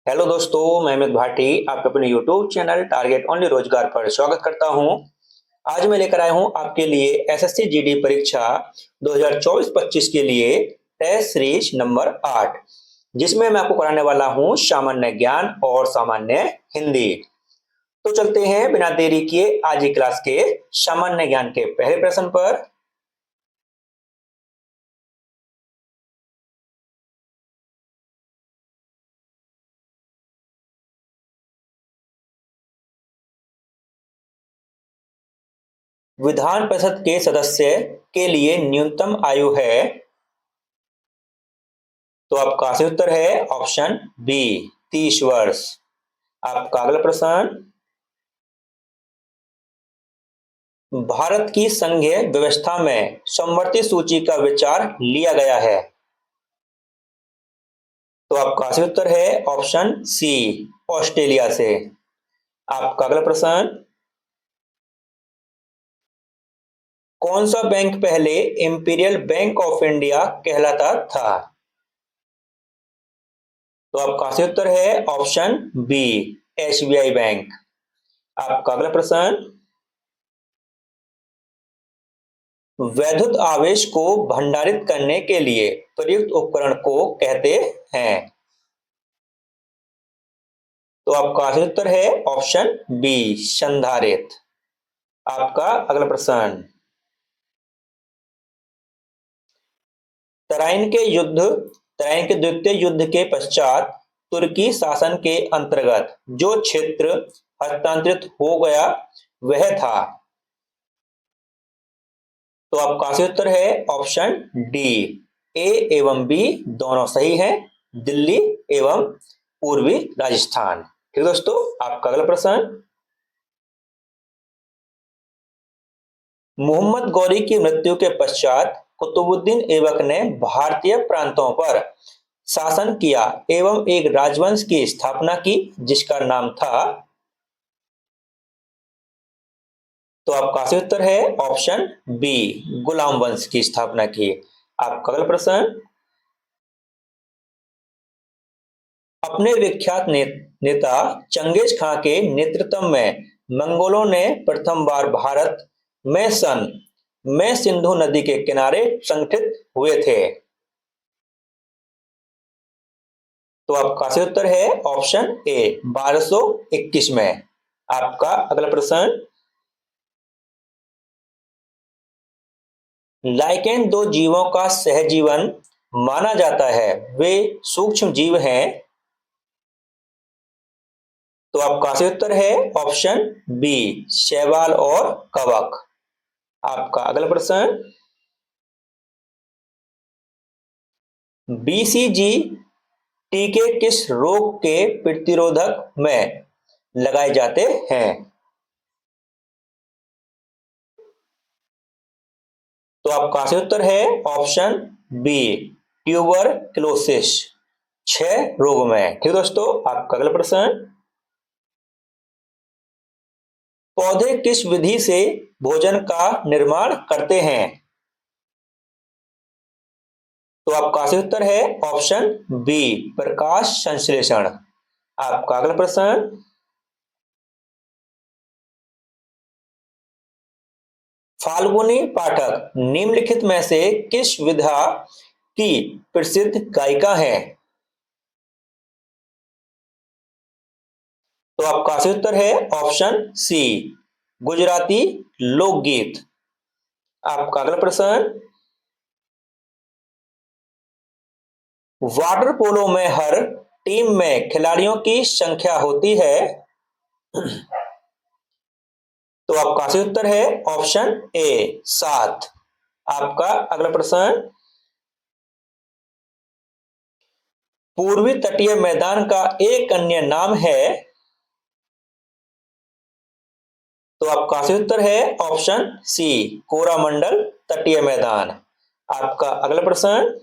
Hello दोस्तों, मैं अमित भाटी आपके अपने यूट्यूब चैनल टारगेट ओनली रोजगार पर स्वागत करता हूं। आज मैं लेकर आया हूं आपके लिए एसएससी जीडी परीक्षा 2024-25 के लिए टेस्ट सीरीज नंबर 8, जिसमें मैं आपको कराने वाला हूं सामान्य ज्ञान और सामान्य हिंदी। तो चलते हैं बिना देरी किए आज की क्लास के सामान्य ज्ञान के पहले प्रश्न पर। विधान परिषद के सदस्य के लिए न्यूनतम आयु है। तो आपका सही उत्तर है ऑप्शन बी, 30 वर्ष। आपका अगला प्रश्न, भारत की संघीय व्यवस्था में समवर्ती सूची का विचार लिया गया है। तो आपका सही उत्तर है ऑप्शन सी, ऑस्ट्रेलिया से। आपका अगला प्रश्न, कौन सा बैंक पहले इंपीरियल बैंक ऑफ इंडिया कहलाता था? तो आपका सही उत्तर है ऑप्शन बी, एसबीआई बैंक। आपका अगला प्रश्न, वैद्युत आवेश को भंडारित करने के लिए प्रयुक्त उपकरण को कहते हैं। तो आपका सही उत्तर है ऑप्शन बी, संधारित्र। आपका अगला प्रश्न, तराइन के द्वितीय युद्ध के पश्चात तुर्की शासन के अंतर्गत जो क्षेत्र हस्तांतरित हो गया वह था। तो आपका सही उत्तर है ऑप्शन डी, ए एवं बी दोनों सही है, दिल्ली एवं पूर्वी राजस्थान। ठीक दोस्तों, आपका अगला प्रश्न, मोहम्मद गौरी की मृत्यु के पश्चात कुतुबुद्दीन ऐबक ने भारतीय प्रांतों पर शासन किया एवं एक राजवंश की स्थापना की जिसका नाम था। तो आपका सही उत्तर है ऑप्शन बी, गुलाम वंश की स्थापना की। आपका अगला प्रश्न, अपने विख्यात नेता चंगेज खां के नेतृत्व में मंगोलों ने प्रथम बार भारत में सन में सिंधु नदी के किनारे संगठित हुए थे। तो आपका सही उत्तर है ऑप्शन ए, 1221 में। आपका अगला प्रश्न, लाइकेन दो जीवों का सहजीवन माना जाता है, वे सूक्ष्म जीव हैं। तो आपका सही उत्तर है ऑप्शन बी, शैवाल और कवक। आपका अगला प्रश्न, बीसीजी टीके किस रोग के प्रतिरोधक में लगाए जाते हैं? तो आपका सही उत्तर है ऑप्शन बी, ट्यूबरक्लोसिस, क्षय रोग में। ठीक दोस्तों, आपका अगला प्रश्न, पौधे किस विधि से भोजन का निर्माण करते हैं? तो आपका सही उत्तर है ऑप्शन बी, प्रकाश संश्लेषण। आपका अगला प्रश्न, फाल्गुनी पाठक निम्नलिखित में से किस विधा की प्रसिद्ध गायिका है? तो आपका सही उत्तर है ऑप्शन सी, गुजराती लोकगीत। आपका अगला प्रश्न, वाटर पोलो में हर टीम में खिलाड़ियों की संख्या होती है। तो आपका सही उत्तर है ऑप्शन ए, 7। आपका अगला प्रश्न, पूर्वी तटीय मैदान का एक अन्य नाम है। तो आपका सही उत्तर है ऑप्शन सी, कोरामंडल तटीय मैदान। आपका अगला प्रश्न,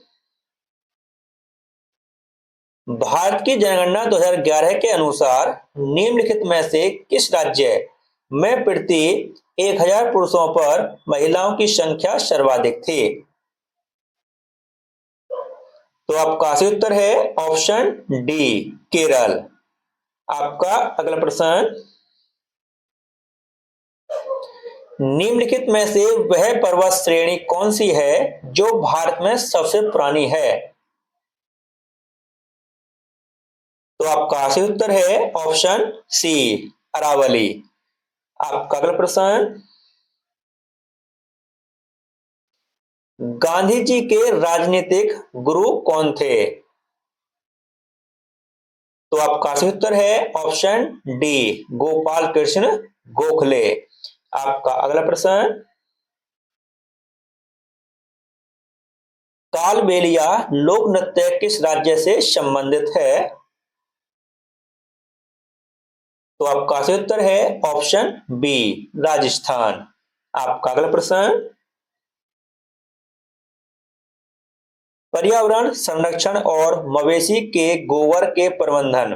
भारत की जनगणना 2011 के अनुसार निम्नलिखित में से किस राज्य में प्रति 1000 पुरुषों पर महिलाओं की संख्या सर्वाधिक थी? तो आपका सही उत्तर है ऑप्शन डी केरल। आपका अगला प्रश्न, निम्नलिखित में से वह पर्वत श्रेणी कौन सी है जो भारत में सबसे पुरानी है? तो आपका सही उत्तर है ऑप्शन सी अरावली। आपका अगला प्रश्न, गांधी जी के राजनीतिक गुरु कौन थे? तो आपका सही उत्तर है ऑप्शन डी गोपाल कृष्ण गोखले। आपका अगला प्रश्न, कालबेलिया लोक नृत्य किस राज्य से संबंधित है? तो आपका सही उत्तर है ऑप्शन बी राजस्थान। आपका अगला प्रश्न, पर्यावरण संरक्षण और मवेशी के गोबर के प्रबंधन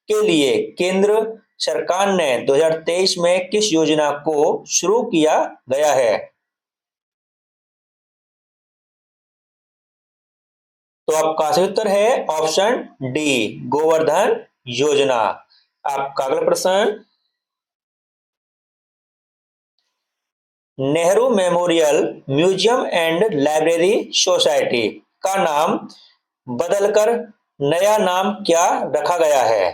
के लिए केंद्र सरकार ने 2023 में किस योजना को शुरू किया गया है? तो आपका सही उत्तर है ऑप्शन डी गोवर्धन योजना। आपका अगला प्रश्न, Nehru memorial museum and library society का नाम बदलकर नया नाम क्या रखा गया है?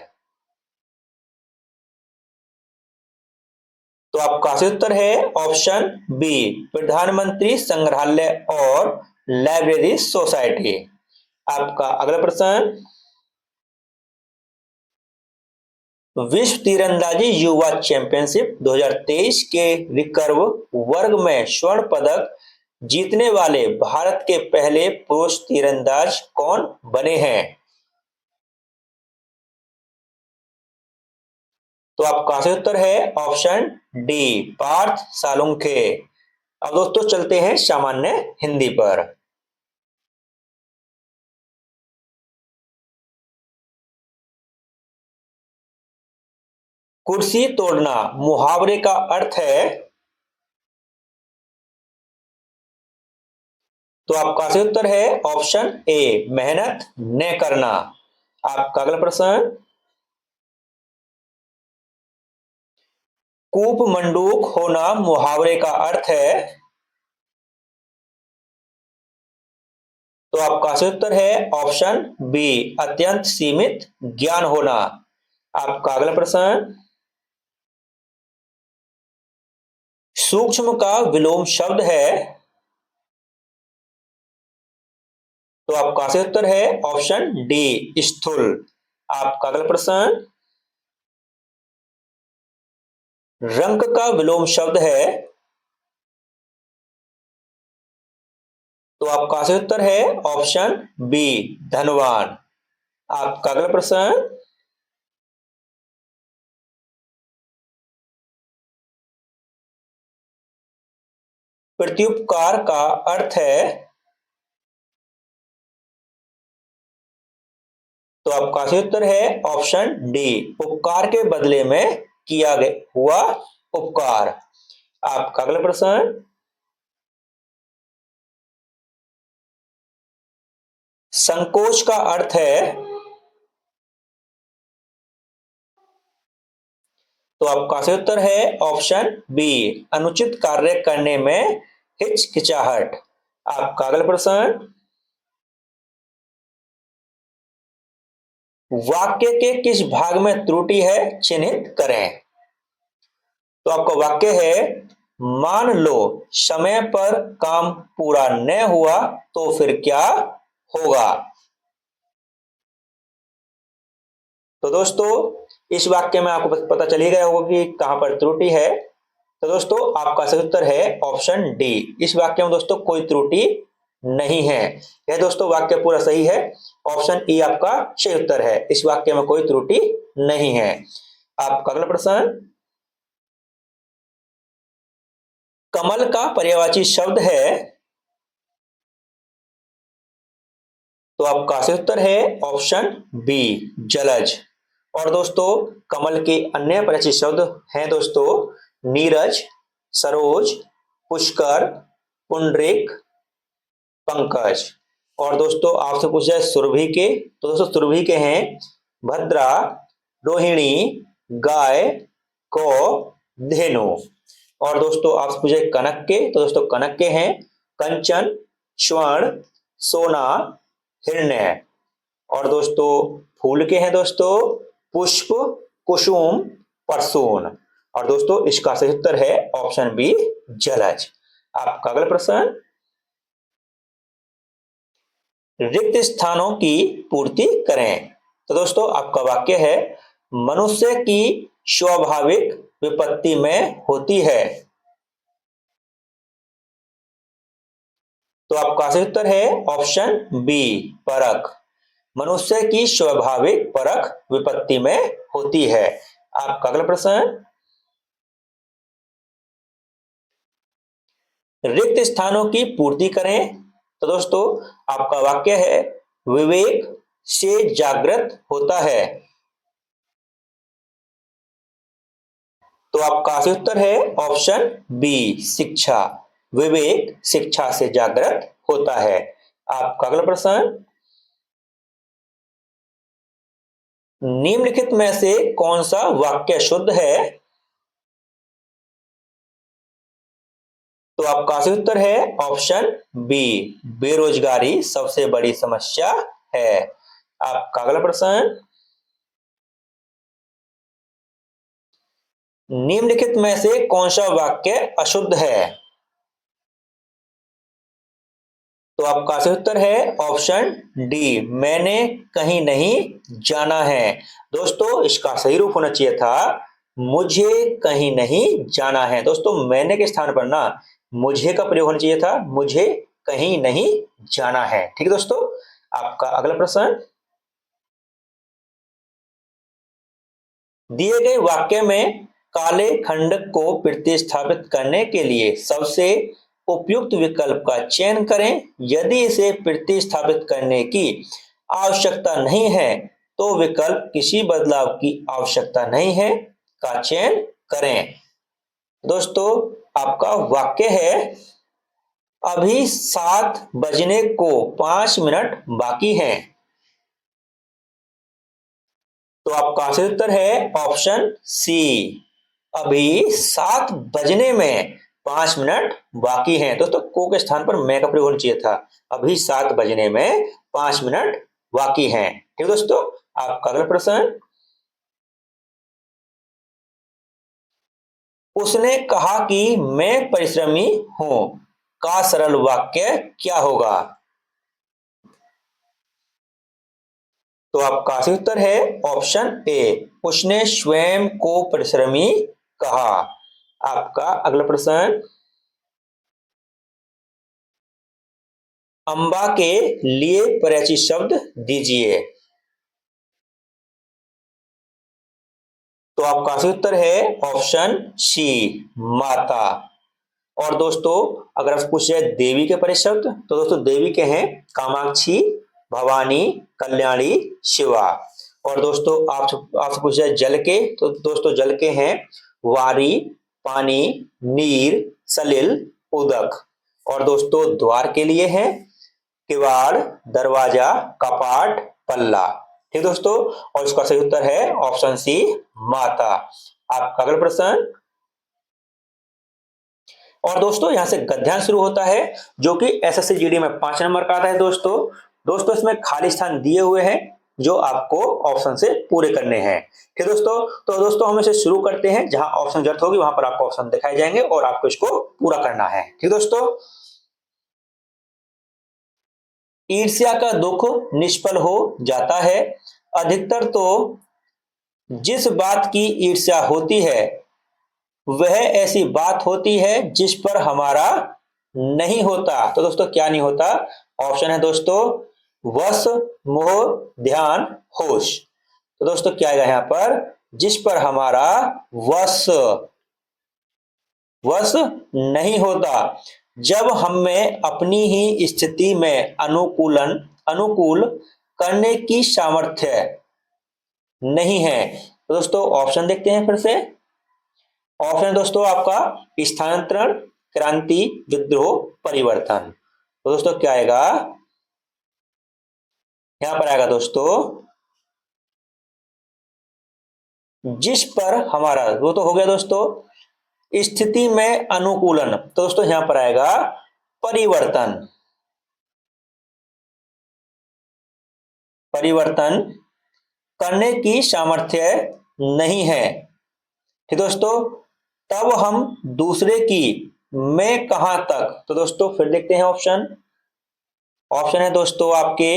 तो आपका सही उत्तर है ऑप्शन बी प्रधानमंत्री संग्रहालय और लाइब्रेरी सोसाइटी। आपका अगला प्रश्न, विश्व तीरंदाजी युवा चैंपियनशिप 2023 के रिकर्व वर्ग में स्वर्ण पदक जीतने वाले भारत के पहले पुरुष तीरंदाज कौन बने हैं? तो आपका सही उत्तर है ऑप्शन डी पार्थ सालुंखे। अब दोस्तों चलते हैं सामान्य हिंदी पर। कुर्सी तोड़ना मुहावरे का अर्थ है? तो आपका सही उत्तर है ऑप्शन ए मेहनत न करना। आपका अगला प्रश्न, कूप मंडूक होना मुहावरे का अर्थ है? तो आपका सही उत्तर है ऑप्शन बी अत्यंत सीमित ज्ञान होना। आपका अगला प्रश्न, सूक्ष्म का विलोम शब्द है? तो आपका सही उत्तर है ऑप्शन डी स्थूल। आपका अगला प्रश्न, रंक का विलोम शब्द है? तो आपका सही उत्तर है ऑप्शन बी धनवान। आपका अगला प्रश्न, प्रत्युपकार का अर्थ है? तो आपका सही उत्तर है ऑप्शन डी उपकार के बदले में किया हुआ उपकार। आपका अगला प्रश्न, संकोच का अर्थ है? तो आपका सही उत्तर है ऑप्शन बी अनुचित कार्य करने में हिचकिचाहट। आपका अगला प्रश्न, वाक्य के किस भाग में त्रुटि है चिन्हित करें? तो आपका वाक्य है, मान लो समय पर काम पूरा न हुआ तो फिर क्या होगा? तो दोस्तों इस वाक्य में आपको पता चल ही गया होगा कि कहां पर त्रुटि है। तो दोस्तों आपका सही उत्तर है ऑप्शन डी। इस वाक्य में दोस्तों कोई त्रुटि नहीं है। यह दोस्तों वाक्य पूरा सही है। ऑप्शन ई आपका सही उत्तर है। इस वाक्य में कोई त्रुटि नहीं है। आपका अगला प्रश्न, कमल का पर्यायवाची शब्द है? तो आपका सही उत्तर है ऑप्शन बी जलज। और दोस्तों कमल के अन्य परिचित शब्द हैं दोस्तों नीरज, सरोज, पुष्कर, पुंडरीक, पंकज। और दोस्तों आपसे पूछा है सुरभि के, तो दोस्तों सुरभि के हैं भद्रा, रोहिणी, गाय, कौ, धेनु। और दोस्तों आपसे पूछे कनक के, तो दोस्तों कनक के हैं कंचन, स्वर्ण, सोना, हिरण्य। और दोस्तों फूल के हैं दोस्तों पुष्प, कुसुम, परसून। और दोस्तों इसका सही उत्तर है ऑप्शन बी, जलज। आपका अगला प्रश्न, रिक्त स्थानों की पूर्ति करें। तो दोस्तों आपका वाक्य है मनुष्य की स्वाभाविक विपत्ति में होती है। तो आपका सही उत्तर है ऑप्शन बी, परख। मनुष्य की स्वाभाविक परख विपत्ति में होती है। आपका अगला प्रश्न, रिक्त स्थानों की पूर्ति करें। तो दोस्तों आपका वाक्य है विवेक से जागृत होता है। तो आपका सही उत्तर है ऑप्शन बी, शिक्षा। विवेक शिक्षा से जागृत होता है। आपका अगला प्रश्न, निम्नलिखित में से कौन सा वाक्य शुद्ध है। तो आपका सही उत्तर है ऑप्शन बी, बेरोजगारी सबसे बड़ी समस्या है। आपका अगला प्रश्न, निम्नलिखित में से कौन सा वाक्य अशुद्ध है। तो आपका सही उत्तर है ऑप्शन डी, मैंने कहीं नहीं जाना है। दोस्तों इसका सही रूप होना चाहिए था मुझे कहीं नहीं जाना है। दोस्तों मैंने के स्थान पर ना मुझे का प्रयोग होना चाहिए था, मुझे कहीं नहीं जाना है। ठीक है दोस्तों। आपका अगला प्रश्न, दिए गए वाक्य में काले खंड को प्रतिस्थापित करने के लिए सबसे उपयुक्त विकल्प का चयन करें। यदि इसे प्रतिस्थापित करने की आवश्यकता नहीं है तो विकल्प किसी बदलाव की आवश्यकता नहीं है का चयन करें। दोस्तों आपका वाक्य है अभी 7 बजने को 5 मिनट बाकी हैं। तो आपका सही उत्तर है ऑप्शन सी, अभी 7 बजने में 5 मिनट बाकी हैं। दोस्तों को के स्थान पर मैं का प्रयोग होना चाहिए था, अभी 7 बजने में 5 मिनट बाकी हैं। ठीक है दोस्तों। आपका अगला प्रश्न, उसने कहा कि मैं परिश्रमी हूं का सरल वाक्य क्या होगा। तो आपका सही उत्तर है ऑप्शन ए, उसने स्वयं को परिश्रमी कहा। आपका अगला प्रश्न, अंबा के लिए परिचित शब्द दीजिए। तो आपका सही उत्तर है ऑप्शन सी, माता। और दोस्तों अगर आप पूछे देवी के परिचित शब्द, तो दोस्तों देवी के हैं कामाक्षी, भवानी, कल्याणी, शिवा। और दोस्तों आपसे पूछे जल के, तो दोस्तों जल के हैं वारी, पानी, नीर, सलिल, उदक। और दोस्तों द्वार के लिए हैं किवाड़, दरवाजा, कपाट, पल्ला। ठीक दोस्तों। और इसका सही उत्तर है ऑप्शन सी, माता। आपका अगला प्रश्न, और दोस्तों यहां से गद्यांश शुरू होता है जो कि एसएससी जीडी में 5 नंबर का आता है। दोस्तों दोस्तों इसमें खाली स्थान दिए हुए हैं जो आपको ऑप्शन से पूरे करने हैं। ठीक दोस्तों। तो दोस्तों हम इसे शुरू करते हैं, जहां ऑप्शन जरूरत होगी वहां पर आपको ऑप्शन दिखाए जाएंगे और आपको इसको पूरा करना है। ठीक दोस्तों। ईर्ष्या का दुख निष्फल हो जाता है। अधिकतर तो जिस बात की ईर्ष्या होती है वह ऐसी बात होती है जिस पर हमारा नहीं होता। तो दोस्तों क्या नहीं होता, ऑप्शन है दोस्तों वश, मोह, ध्यान, होश। तो दोस्तों क्या आएगा यहां पर, जिस पर हमारा वश वश नहीं होता। जब हमें अपनी ही स्थिति में अनुकूल करने की सामर्थ्य नहीं है। तो दोस्तों ऑप्शन देखते हैं फिर से। ऑप्शन दोस्तों आपका स्थानांतरण, क्रांति, विद्रोह, परिवर्तन। तो दोस्तों क्या आएगा, यहां पर आएगा दोस्तों जिस पर हमारा, वो तो हो गया दोस्तों स्थिति में अनुकूलन, तो दोस्तों यहां पर आएगा परिवर्तन। परिवर्तन करने की सामर्थ्य नहीं है, ठीक दोस्तों। तब हम दूसरे की मैं कहां तक, तो दोस्तों फिर देखते हैं ऑप्शन। ऑप्शन है दोस्तों आपके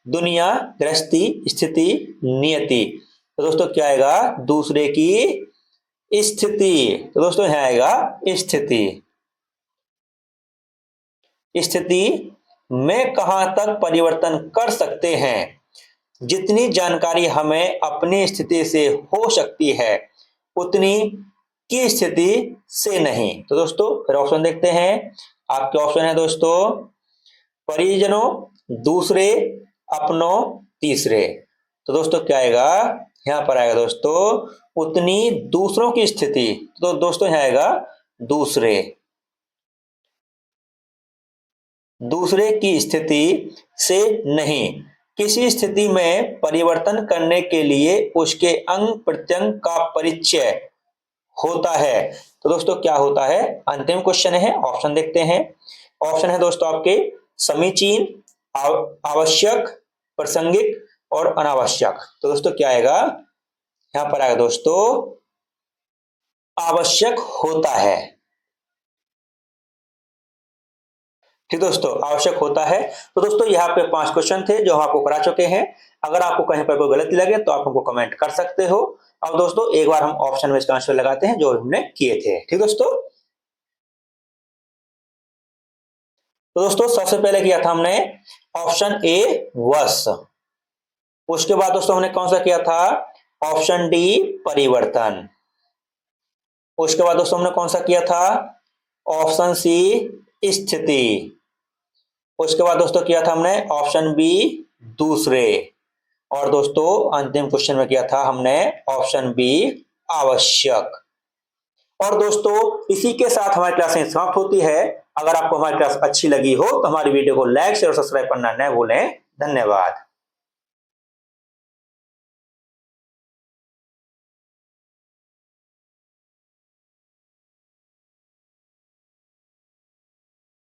दुनिया, गृहस्थी, स्थिति, नियति। तो दोस्तों क्या आएगा, दूसरे की स्थिति। तो दोस्तों यहां आएगा स्थिति। स्थिति में कहां तक परिवर्तन कर सकते हैं, जितनी जानकारी हमें अपनी स्थिति से हो सकती है उतनी की स्थिति से नहीं। तो दोस्तों फिर ऑप्शन देखते हैं। आपके ऑप्शन है दोस्तों परिजनों, दूसरे, अपनों, तीसरे। तो दोस्तों क्या आएगा, यहां पर आएगा दोस्तों उतनी दूसरों की स्थिति। तो दोस्तों यहां आएगा दूसरे। दूसरे की स्थिति से नहीं। किसी स्थिति में परिवर्तन करने के लिए उसके अंग प्रत्यंग का परिचय होता है। तो दोस्तों क्या होता है, अंतिम क्वेश्चन है, ऑप्शन देखते हैं। ऑप्शन है दोस्तों आपके समीचीन, आवश्यक, प्रासंगिक और अनावश्यक। तो दोस्तों क्या आएगा, यहां पर आएगा दोस्तों आवश्यक होता है। ठीक दोस्तों, आवश्यक होता है। तो दोस्तों यहाँ पे 5 क्वेश्चन थे जो हम आपको करा चुके हैं। अगर आपको कहीं पर कोई गलती लगे तो आप हमको कमेंट कर सकते हो। अब दोस्तों एक बार हम ऑप्शन में इसका आंसर लगाते हैं जो हमने किए थे। ठीक दोस्तों, तो दोस्तों सबसे पहले किया था हमने ऑप्शन ए वर्ष। उसके बाद दोस्तों हमने कौन सा किया था, ऑप्शन डी परिवर्तन। उसके बाद दोस्तों हमने कौन सा किया था, ऑप्शन सी स्थिति। उसके बाद दोस्तों किया था हमने ऑप्शन बी दूसरे। और दोस्तों अंतिम क्वेश्चन में किया था हमने ऑप्शन बी आवश्यक। और दोस्तों इसी के साथ हमारी क्लास समाप्त होती है। अगर आपको हमारी क्लास अच्छी लगी हो तो हमारी वीडियो को लाइक शेयर और सब्सक्राइब करना न भूलें। धन्यवाद।